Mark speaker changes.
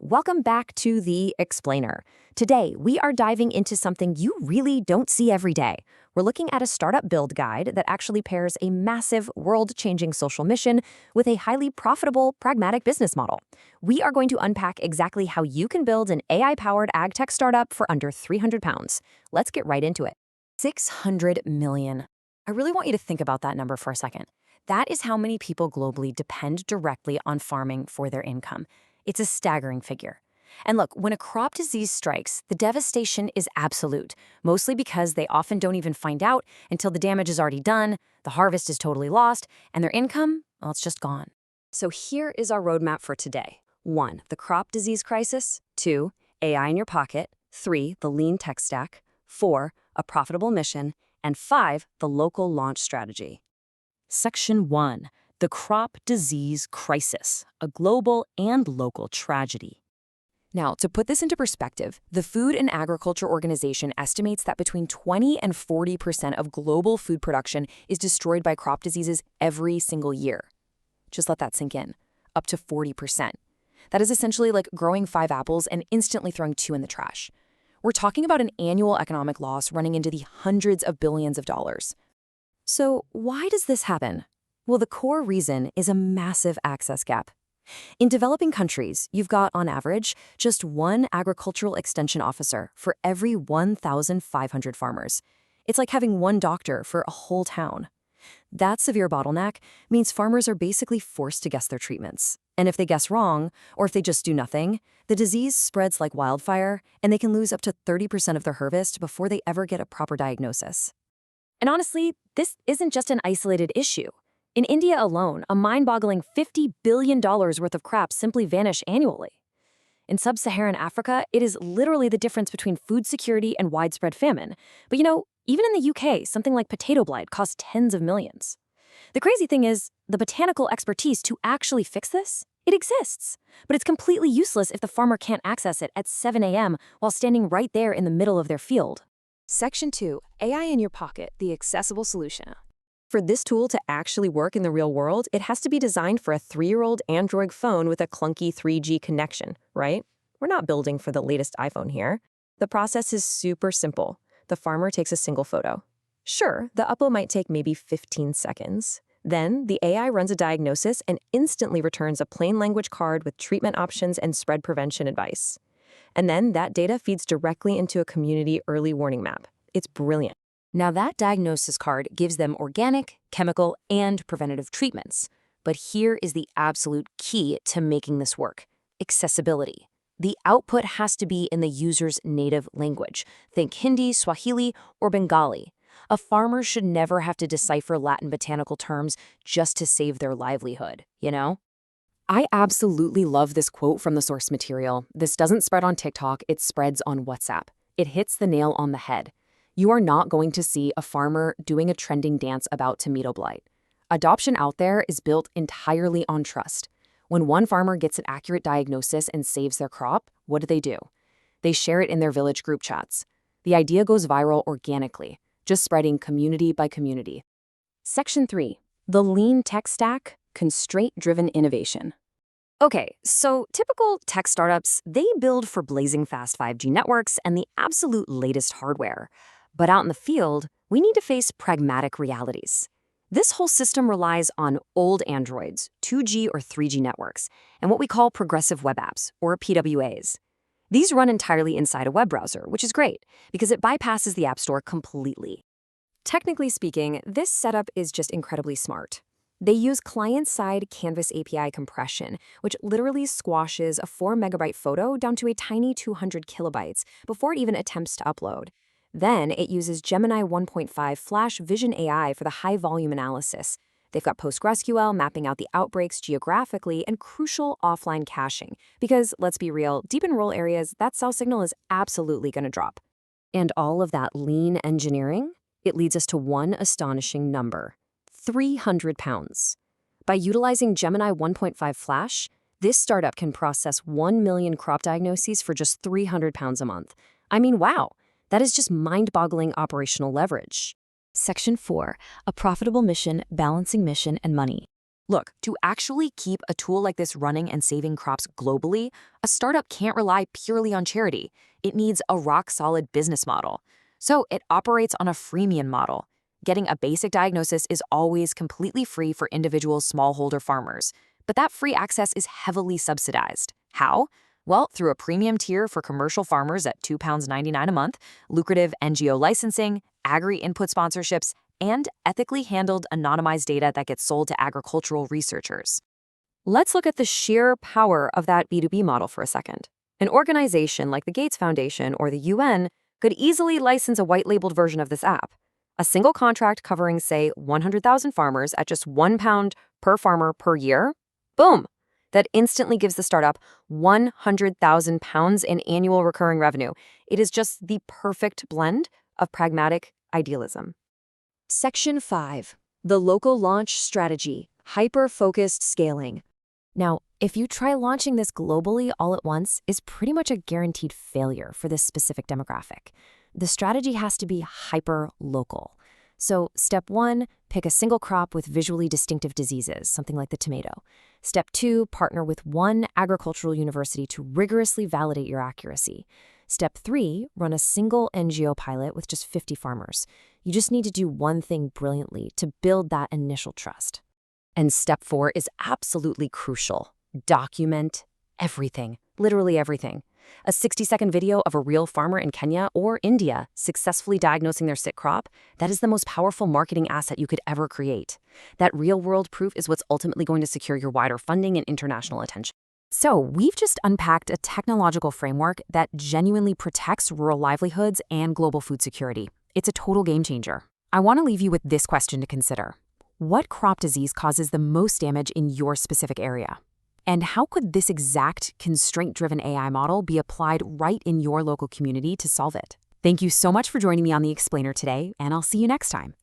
Speaker 1: welcome back to The Explainer. Today, we are diving into something you really don't see every day. We're looking at a startup build guide that actually pairs a massive, world-changing social mission with a highly profitable, pragmatic business model. We are going to unpack exactly how you can build an AI-powered AgTech startup for under £300. Let's get right into it. 600 million. I really want you to think about that number for a second. That is how many people globally depend directly on farming for their income. It's a staggering figure. And look, when a crop disease strikes, the devastation is absolute, mostly because they often don't even find out until the damage is already done, the harvest is totally lost, and their income, well, it's just gone. So here is our roadmap for today. 1. The crop disease crisis. 2. AI in your pocket. 3. The lean tech stack. 4. A profitable mission. And 5. The local launch strategy. Section 1. The crop disease crisis, a global and local tragedy. Now, to put this into perspective, the Food and Agriculture Organization estimates that between 20 and 40% of global food production is destroyed by crop diseases every single year. Just let that sink in. Up to 40%. That is essentially like growing 5 apples and instantly throwing 2 in the trash. We're talking about an annual economic loss running into the hundreds of billions of dollars. So why does this happen? Well, the core reason is a massive access gap. In developing countries, you've got, on average, just one agricultural extension officer for every 1,500 farmers. It's like having one doctor for a whole town. That severe bottleneck means farmers are basically forced to guess their treatments. And if they guess wrong, or if they just do nothing, the disease spreads like wildfire, and they can lose up to 30% of their harvest before they ever get a proper diagnosis. And honestly, this isn't just an isolated issue. In India alone, a mind-boggling $50 billion worth of crops simply vanish annually. In sub-Saharan Africa, it is literally the difference between food security and widespread famine. But even in the UK, something like potato blight costs tens of millions. The crazy thing is, the botanical expertise to actually fix this, it exists. But it's completely useless if the farmer can't access it at 7 a.m. while standing right there in the middle of their field. Section 2. AI in your pocket, the accessible solution. For this tool to actually work in the real world, it has to be designed for a 3-year-old Android phone with a clunky 3G connection, right? We're not building for the latest iPhone here. The process is super simple. The farmer takes a single photo. Sure, the upload might take maybe 15 seconds. Then, the AI runs a diagnosis and instantly returns a plain language card with treatment options and spread prevention advice. And then that data feeds directly into a community early warning map. It's brilliant. Now that diagnosis card gives them organic, chemical, and preventative treatments. But here is the absolute key to making this work: accessibility. The output has to be in the user's native language. Think Hindi, Swahili, or Bengali. A farmer should never have to decipher Latin botanical terms just to save their livelihood, I absolutely love this quote from the source material. This doesn't spread on TikTok, it spreads on WhatsApp. It hits the nail on the head. You are not going to see a farmer doing a trending dance about tomato blight. Adoption out there is built entirely on trust. When one farmer gets an accurate diagnosis and saves their crop, what do? They share it in their village group chats. The idea goes viral organically, just spreading community by community. Section 3. The lean tech stack, constraint-driven innovation. Okay, so typical tech startups, they build for blazing fast 5G networks and the absolute latest hardware. But out in the field, we need to face pragmatic realities. This whole system relies on old Androids, 2G or 3G networks, and what we call progressive web apps, or PWAs. These run entirely inside a web browser, which is great, because it bypasses the App Store completely. Technically speaking, this setup is just incredibly smart. They use client-side Canvas API compression, which literally squashes a 4 megabyte photo down to a tiny 200 kilobytes before it even attempts to upload. Then it uses Gemini 1.5 Flash Vision AI for the high-volume analysis. They've got PostgreSQL mapping out the outbreaks geographically and crucial offline caching. Because, let's be real, deep in rural areas, that cell signal is absolutely going to drop. And all of that lean engineering, it leads us to one astonishing number: 300 pounds. By utilizing Gemini 1.5 Flash, this startup can process 1 million crop diagnoses for just 300 pounds a month. I mean, wow, that is just mind-boggling operational leverage. Section 4. A profitable mission, balancing mission and money. Look, to actually keep a tool like this running and saving crops globally, a startup can't rely purely on charity. It needs a rock-solid business model. So it operates on a freemium model. Getting a basic diagnosis is always completely free for individual smallholder farmers. But that free access is heavily subsidized. How? Well, through a premium tier for commercial farmers at £2.99 a month, lucrative NGO licensing, agri-input sponsorships, and ethically handled anonymized data that gets sold to agricultural researchers. Let's look at the sheer power of that B2B model for a second. An organization like the Gates Foundation or the UN could easily license a white-labeled version of this app. A single contract covering, say, 100,000 farmers at just £1 per farmer per year. Boom! That instantly gives the startup £100,000 in annual recurring revenue. It is just the perfect blend of pragmatic idealism. Section 5. The local launch strategy, hyper-focused scaling. Now, if you try launching this globally all at once, is pretty much a guaranteed failure for this specific demographic. The strategy has to be hyper-local. So step 1, pick a single crop with visually distinctive diseases, something like the tomato. Step 2, partner with one agricultural university to rigorously validate your accuracy. Step 3, run a single NGO pilot with just 50 farmers. You just need to do one thing brilliantly to build that initial trust. And step 4 is absolutely crucial. Document everything, literally everything. A 60-second video of a real farmer in Kenya or India successfully diagnosing their sick crop, that is the most powerful marketing asset you could ever create. That real-world proof is what's ultimately going to secure your wider funding and international attention. So we've just unpacked a technological framework that genuinely protects rural livelihoods and global food security. It's a total game changer. I want to leave you with this question to consider. What crop disease causes the most damage in your specific area? And how could this exact constraint-driven AI model be applied right in your local community to solve it? Thank you so much for joining me on The Explainer today, and I'll see you next time.